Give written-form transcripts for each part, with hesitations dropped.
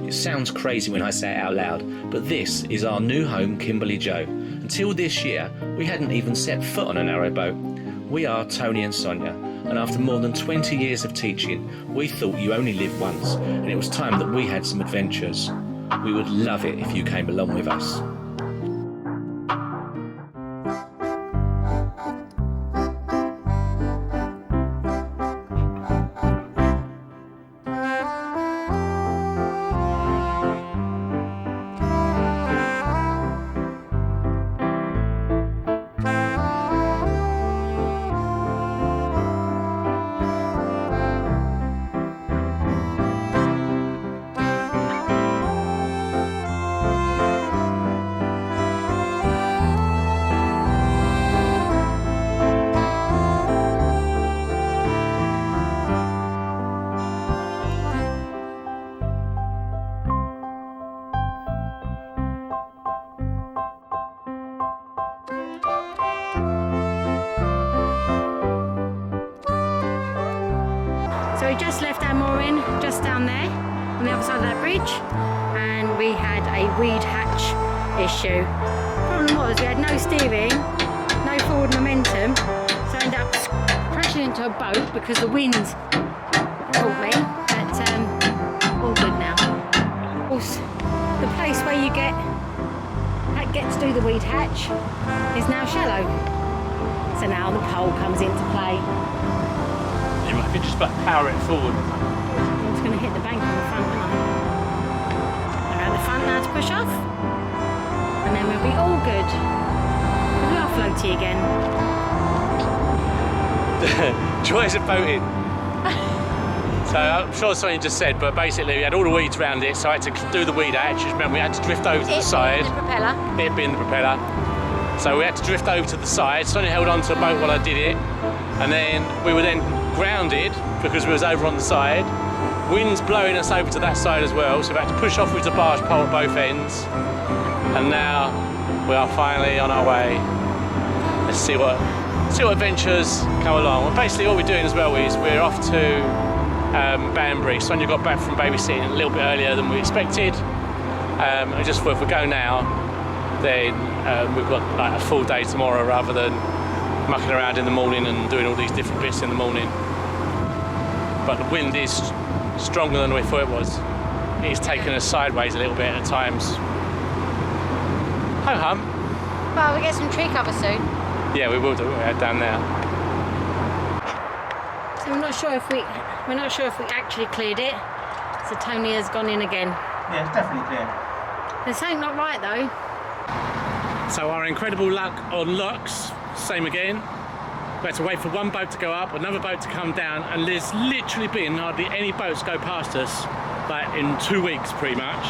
It sounds crazy when I say it out loud, but this is our new home, Kimberleyjo. Until this year, we hadn't even set foot on a narrowboat. We are Tony and Sonia, and after more than 20 years of teaching, we thought you only live once, and it was time that we had some adventures. We would love it if you came along with us. So we just left our mooring just down there on the other side of that bridge, and we had a weed hatch issue. Problem was we had no steering, no forward momentum, so I ended up crashing into a boat because the wind caught me. But all good now. Of course, the place where you get to do the weed hatch is now shallow, so now the pole comes into play. You might just power it forward. I'm just going to hit the bank on the front, aren't I? Around the front now to push off, and then we'll be all good. We are floaty again. Joys of boating. So I'm sure something just said, but basically we had all the weeds around it, so I had to do the weed hatch. Remember, we had to drift over to the side. It being the propeller. It being the propeller. So we had to drift over to the side. Sonia held on to the boat while I did it, and then we were then grounded because we was over on the side. Wind's blowing us over to that side as well, so we had to push off with the barge pole at both ends. And now we are finally on our way. Let's see what adventures come along. Well, basically what we're doing as well is we're off to Banbury. Sonia got back from babysitting a little bit earlier than we expected. I just thought if we go now, then we've got like a full day tomorrow rather than mucking around in the morning and doing all these different bits in the morning. But the wind is stronger than we thought it was. It's taken us sideways a little bit at times. Ho hum. Well, we get some tree cover soon. Yeah, we will do. We're down there. So we're not sure if we actually cleared it. So Tony has gone in again. Yeah, it's definitely clear. There's something not right though. So our incredible luck on locks, same again. We had to wait for one boat to go up, another boat to come down, and there's literally been hardly any boats go past us, like in 2 weeks pretty much.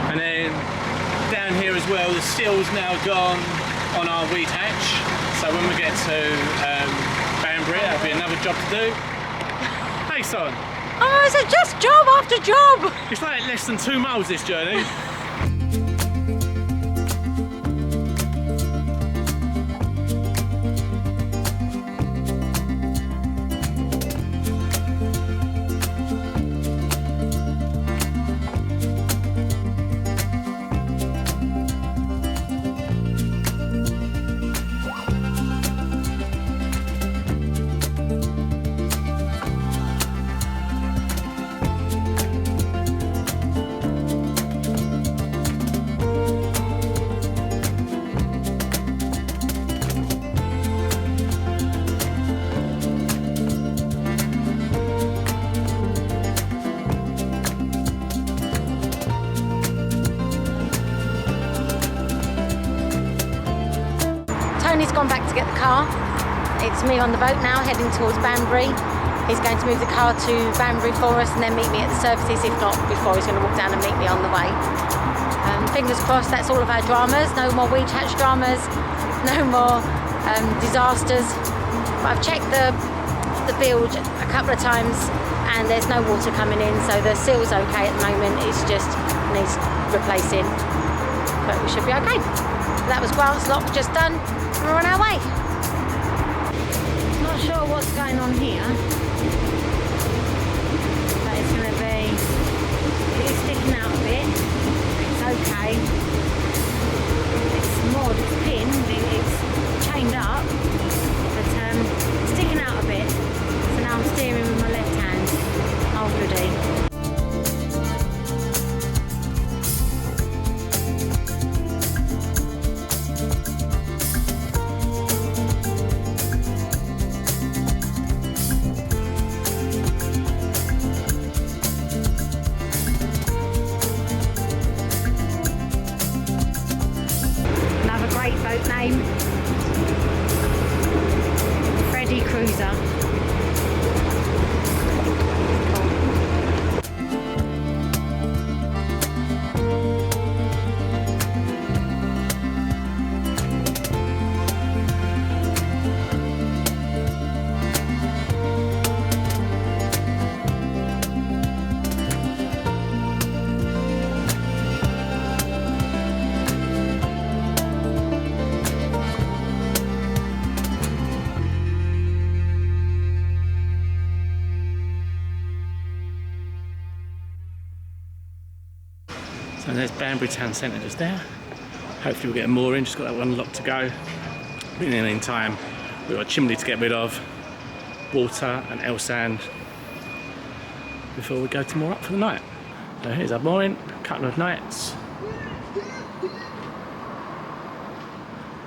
And then down here as well, the seal's now gone on our weed hatch. So when we get to Banbury, that'll be another job to do. Hey son! Oh, it's just job after job! It's like less than 2 miles this journey. Tony's gone back to get the car. It's me on the boat now, heading towards Banbury. He's going to move the car to Banbury for us and then meet me at the services. If not before, he's going to walk down and meet me on the way. Fingers crossed, that's all of our dramas. No more weed hatch dramas, no more disasters. But I've checked the bilge a couple of times and there's no water coming in, so the seal's okay at the moment. It's just needs replacing, but we should be okay. That was Grant's lock just done. We're on our way. Not sure what's going on here, but it's going to be, it is sticking out a bit. name. Freddy Cruiser. So there's Banbury town centre just there. Hopefully we'll get a mooring, just got that one lock to go. Been in time. We've got a chimney to get rid of, water and L sand before we go to moor up for the night. So here's our mooring, a couple of nights.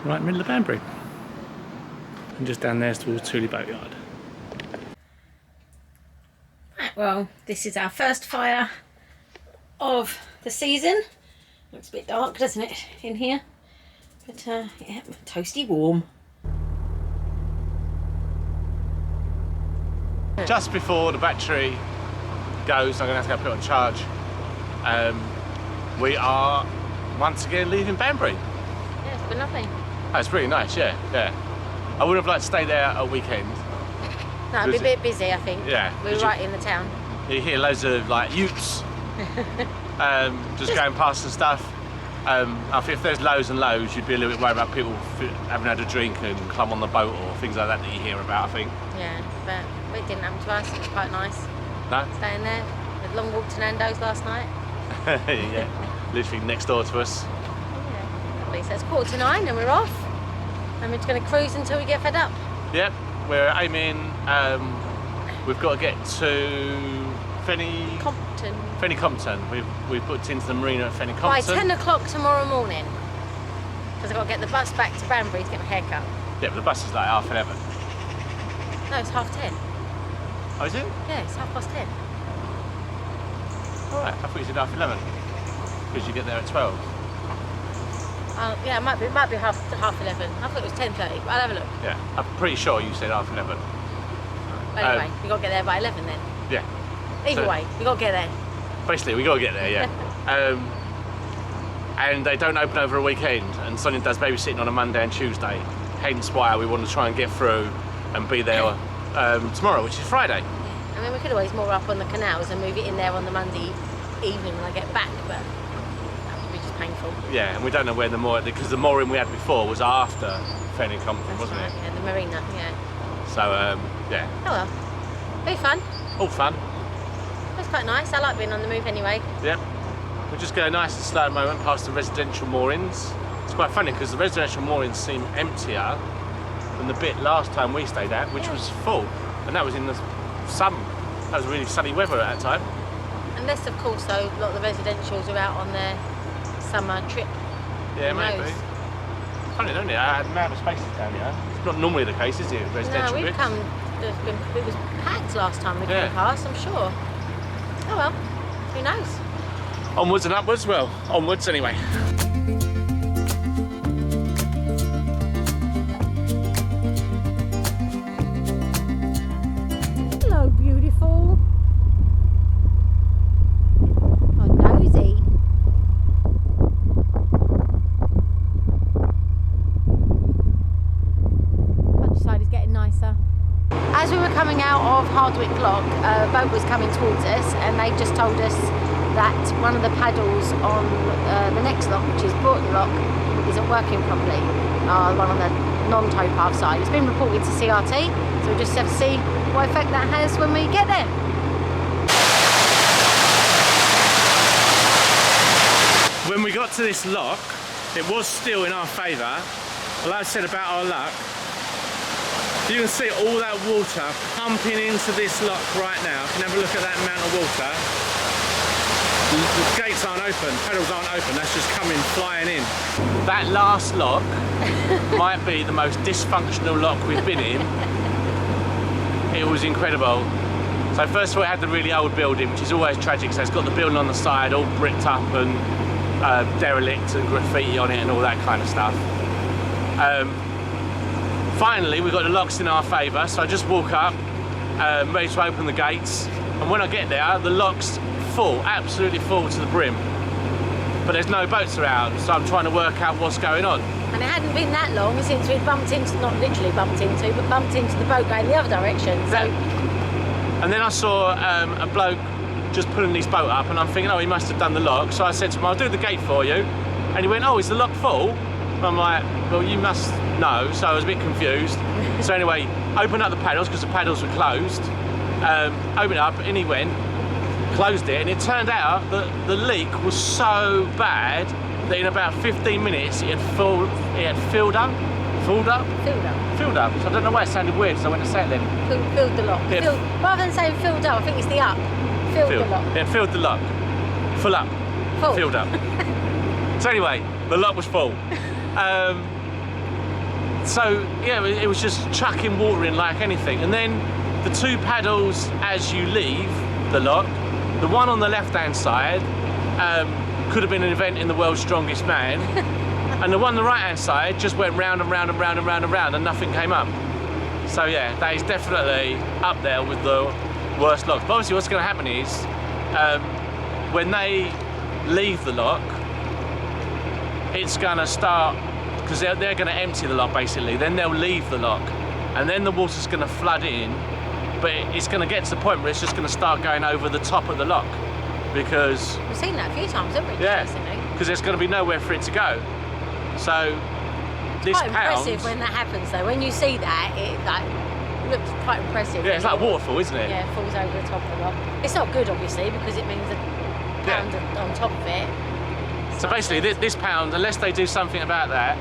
Right in the middle of Banbury. And just down there towards Tuley Boatyard. Well, this is our first fire of the season. Looks a bit dark, doesn't it, in here? But yeah, toasty warm. Just before the battery goes, I'm going to have to go put it on charge. We are once again leaving Banbury. Yeah, it's been lovely. Oh, it's really nice, yeah. I would have liked to stay there a weekend. No, it'd be a bit busy, I think. Yeah. We're right in the town. You hear loads of like utes just going past and stuff. I think if there's loads and loads, you'd be a little bit worried about people having had a drink and climb on the boat or things like that you hear about, I think. Yeah, but it didn't happen to us. It was quite nice. No? Staying there. We had a long walk to Nando's last night. Yeah, literally next door to us. Yeah, lovely. So it's 8:45 and we're off. And we're just going to cruise until we get fed up. Yep, we're aiming, we've got to get to Compton. We've booked into the marina at Compton. By 10 o'clock tomorrow morning. Because I've got to get the bus back to Banbury to get my hair cut. Yeah, but the bus is like 11:30. No, it's 10:30. Oh, is it? Yeah, it's 10:30. Alright, I thought you said 11:30. Because you get there at 12. Yeah, it might be 11:30. I thought it was 10:30, but I'll have a look. Yeah, I'm pretty sure you said 11:30. Anyway, we got to get there by 11 then. Yeah. Either way, we got to get there. Basically, we got to get there, yeah. And they don't open over a weekend, and Sonia does babysitting on a Monday and Tuesday. Hence why we want to try and get through and be there tomorrow, which is Friday. Yeah. I mean, we could always moor up on the canals and move it in there on the Monday evening when I get back, but that would be just painful. Yeah, and we don't know where the mooring, because the mooring we had before was after Compton, wasn't right, it? Yeah, the marina, yeah. So, yeah. Oh well, be fun. All fun. It's quite nice. I like being on the move anyway. Yep. We're just going nice and slow at the moment past the residential moorings. It's quite funny because the residential moorings seem emptier than the bit last time we stayed at, which was full, and that was in the sun. That was really sunny weather at that time. Unless, of course, though, a lot of the residentials are out on their summer trip. Yeah, maybe. Funny, don't it? The amount of spaces down here. It's not normally the case, is it? Residential no, we've bits. come. It was packed last time we came past, I'm sure. Oh well, who knows? Onwards and upwards, well, onwards anyway. Hello, beautiful. Oh, nosy. Countryside is getting nicer. As we were coming out of Hardwick Lock, a boat was coming towards us, and they just told us that one of the paddles on the next lock, which is Broughton Lock, isn't working properly. The one on the non-towpath side. It's been reported to CRT, so we just have to see what effect that has when we get there. When we got to this lock, it was still in our favour. Like I said about our luck, you can see all that water pumping into this lock right now. You can have a look at that amount of water. The gates aren't open, pedals aren't open, that's just coming flying in. That last lock might be the most dysfunctional lock we've been in. It was incredible. So first of all, it had the really old building, which is always tragic. So it's got the building on the side, all bricked up and derelict and graffiti on it and all that kind of stuff. Finally, we got the locks in our favour, so I just walk up, ready to open the gates, and when I get there, the lock's full, absolutely full to the brim. But there's no boats around, so I'm trying to work out what's going on. And it hadn't been that long since we'd bumped into, not literally bumped into, but bumped into the boat going the other direction. So. And then I saw a bloke just pulling his boat up, and I'm thinking, oh, he must have done the lock. So I said to him, I'll do the gate for you. And he went, oh, is the lock full? And I'm like, well, you must know. So I was a bit confused. So anyway, opened up the paddles because the paddles were closed. Opened it up, and he went, closed it, and it turned out that the leak was so bad that in about 15 minutes it had filled up. So I don't know why it sounded weird, so I went to say it then. Filled the lock. Rather than saying filled up, I think it's the up. Filled the lock. Yeah, filled the lock. Full up. Full. Filled up. So anyway, the lock was full. So yeah, it was just chucking water in like anything. And then the two paddles as you leave the lock, the one on the left-hand side could have been an event in the world's strongest man. And the one on the right-hand side just went round and round and round and round and round and nothing came up. So yeah, that is definitely up there with the worst locks. But obviously what's going to happen is, when they leave the lock, it's going to start, because they're going to empty the lock basically, then they'll leave the lock, and then the water's going to flood in, but it's going to get to the point where it's just going to start going over the top of the lock, because... We've seen that a few times, haven't we? Yeah, because there's going to be nowhere for it to go. So this quite impressive when that happens though. When you see that, it like looks quite impressive. Yeah, it's like a waterfall, isn't it? Yeah, it falls over the top of the lock. It's not good obviously because it means a pound on top of it. So basically this pound, unless they do something about that,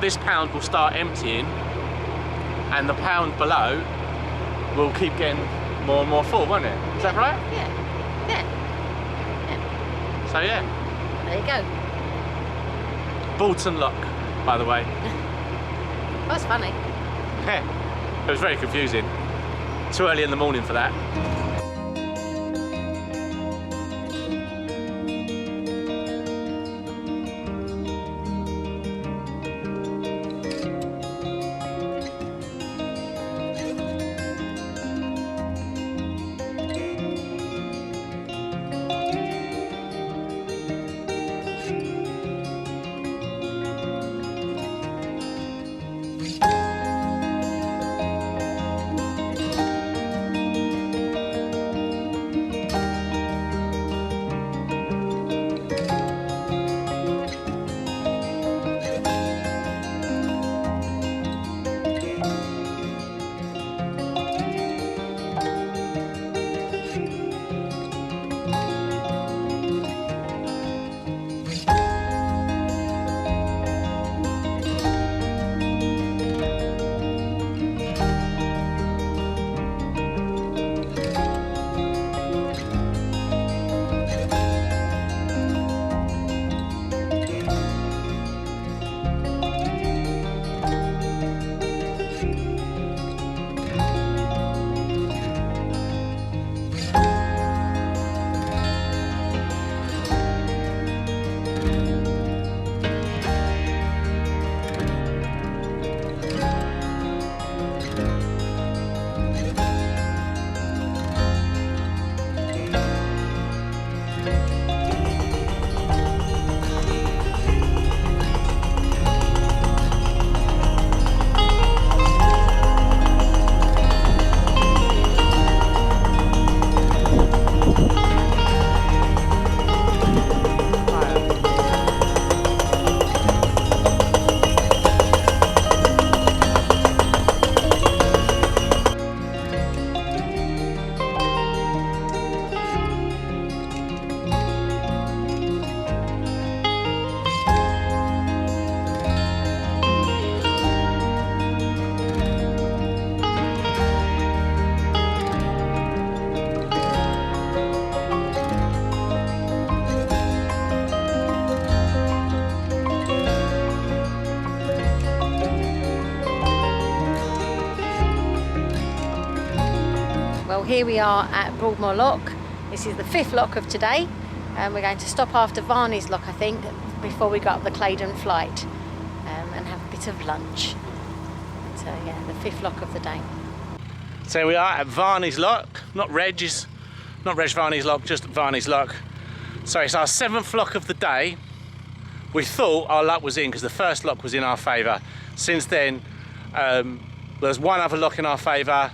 this pound will start emptying and the pound below will keep getting more and more full, won't it? Is that right? Yeah. So yeah. There you go. Bolton lock, by the way. That's funny. Yeah, it was very confusing. Too early in the morning for that. Here we are at Broadmoor Lock. This is the 5th lock of today, and we're going to stop after Varney's Lock, I think, before we go up the Claydonflight and bit of lunch. So yeah, the 5th lock of the day. So we are at Varney's Lock, not Reg Varney's Lock, just Varney's Lock. So it's our 7th lock of the day. We thought our luck was in because the first lock was in our favour. Since then, there's one other lock in our favour,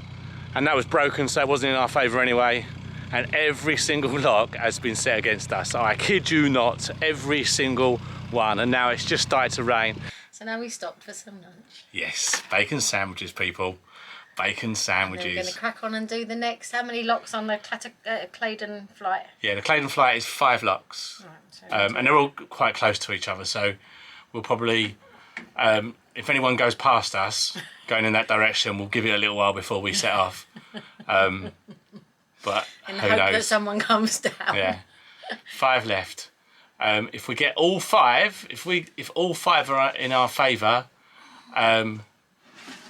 and that was broken, so it wasn't in our favour anyway. And every single lock has been set against us. I kid you not, every single one. And now it's just started to rain. So now we stopped for some lunch. Yes, bacon sandwiches, people. Bacon sandwiches. And we're going to crack on and do the next. How many locks on the Claydonflight? Yeah, the Claydonflight is 5 locks. Right, so and they're all quite close to each other. So we'll probably, if anyone goes past us, going in that direction, we'll give it a little while before we set off. But in the who hope knows? that someone comes down. Yeah, 5 left. If we get all 5, if all 5 are in our favour,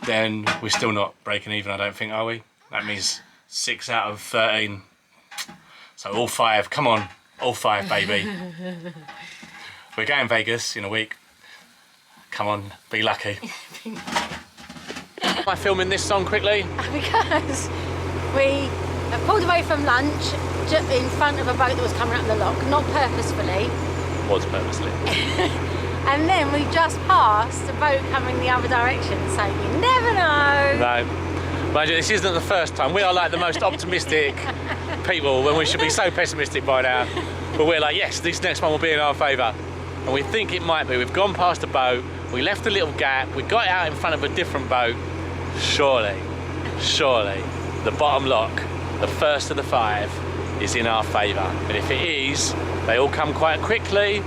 then we're still not breaking even, I don't think, are we? That means 6 out of 13. So all 5, come on, all 5, baby. We're going Vegas in a week. Come on, be lucky. Am I filming this song quickly? Because we pulled away from lunch just in front of a boat that was coming up the lock, not purposefully. Was purposely. And then we just passed a boat coming the other direction, so you never know. No. Mind you, this isn't the first time. We are like the most optimistic people when we should be so pessimistic by now. But we're like, yes, this next one will be in our favour. And we think it might be. We've gone past a boat, we left a little gap, we got out in front of a different boat. Surely, the bottom lock, the first of the 5, is in our favour. And if it is, they all come quite quickly.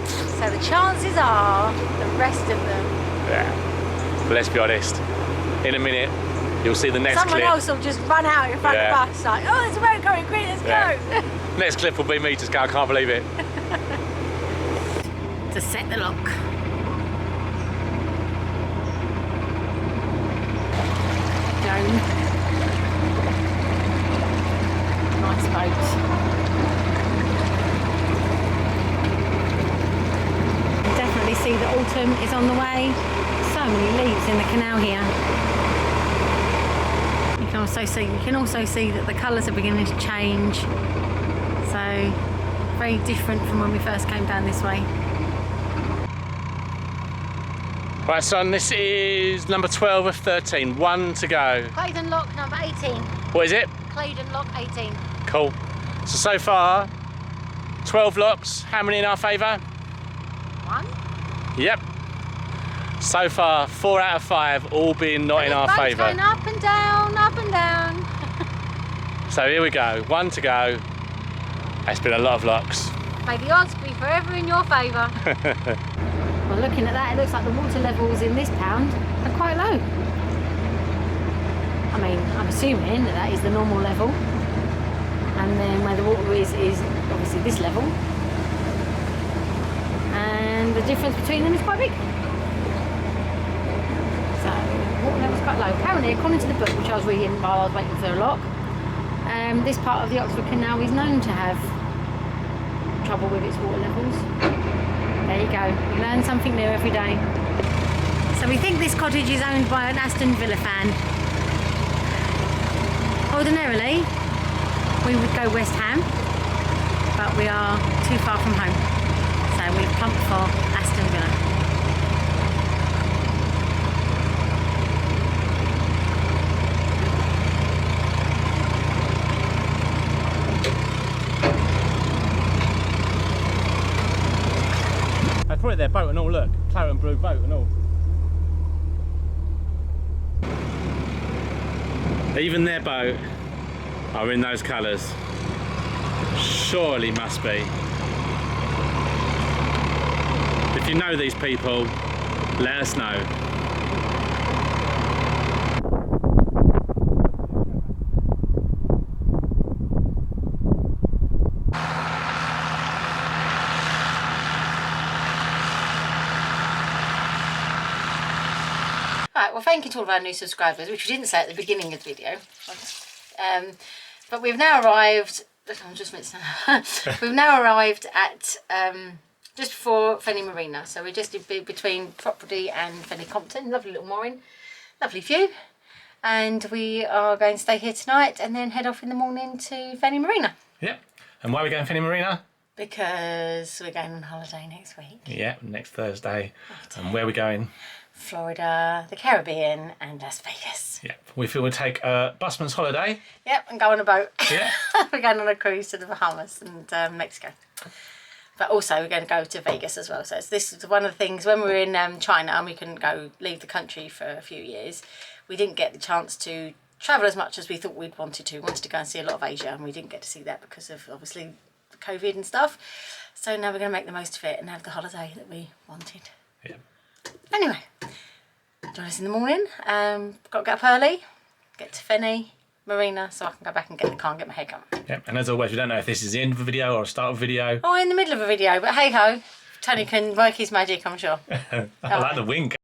So the chances are the rest of them. Yeah. But let's be honest, in a minute, you'll see the next Someone clip. else will just run out in front of us like, oh, there's a boat coming, quick, let's go. Next clip will be me just going, I can't believe it. To set the lock. Joan. Nice boat. Definitely see that autumn is on the way. So many leaves in the canal here. You can also see that the colours are beginning to change. So very different from when we first came down this way. Right, son, this is number 12 of 13. 1 to go. Claydon lock number 18. What is it? Claydon lock 18. Cool. So far, 12 locks. How many in our favour? 1. Yep. So far, 4 out of 5, all being not in our favour. Going up and down, up and down. So here we go. 1 to go. It's been a lot of locks. May the odds be forever in your favour. Well, looking at that, it looks like the water levels in this pound are quite low. I mean, I'm assuming that is the normal level. And then where the water is obviously this level. And the difference between them is quite big. So, water level's quite low. Apparently, according to the book, which I was reading while I was waiting for a lock, this part of the Oxford Canal is known to have trouble with its water levels. There you go, you learn something new every day. So we think this cottage is owned by an Aston Villa fan. Ordinarily, we would go West Ham, but we are too far from home. So we've plumped for Aston Villa. I put it their boat and all, look, claret and blue boat and all. Even their boat are in those colours. Surely must be. If you know these people, let us know. Right, well, thank you to all of our new subscribers, which we didn't say at the beginning of the video. But we've now arrived. We've now arrived at just before Fenny Marina. So we're just between Property and Fenny Compton. Lovely little mooring, lovely view. And we are going to stay here tonight and then head off in the morning to Fenny Marina. Yep. And why are we going Fenny Marina? Because we're going on holiday next week. Yeah, next Thursday. And where are we going? Florida, the Caribbean and Las Vegas. Yeah, we feel we'll take a busman's holiday. Yep, and go on a boat. Yeah. We're going on a cruise to the Bahamas and Mexico. But also we're going to go to Vegas as well. So this is one of the things, when we were in China and we couldn't leave the country for a few years, we didn't get the chance to travel as much as we thought we'd wanted to. We wanted to go and see a lot of Asia and we didn't get to see that because of obviously COVID and stuff. So now we're going to make the most of it and have the holiday that we wanted. Yeah. Anyway, join us in the morning. Got to get up early, get to Fenny Marina so I can go back and get the car and get my hair done. Yeah, and as always, we don't know if this is the end of a video or a start of a video. Oh, in the middle of a video, but hey ho, Tony can work his magic, I'm sure. I like the wink.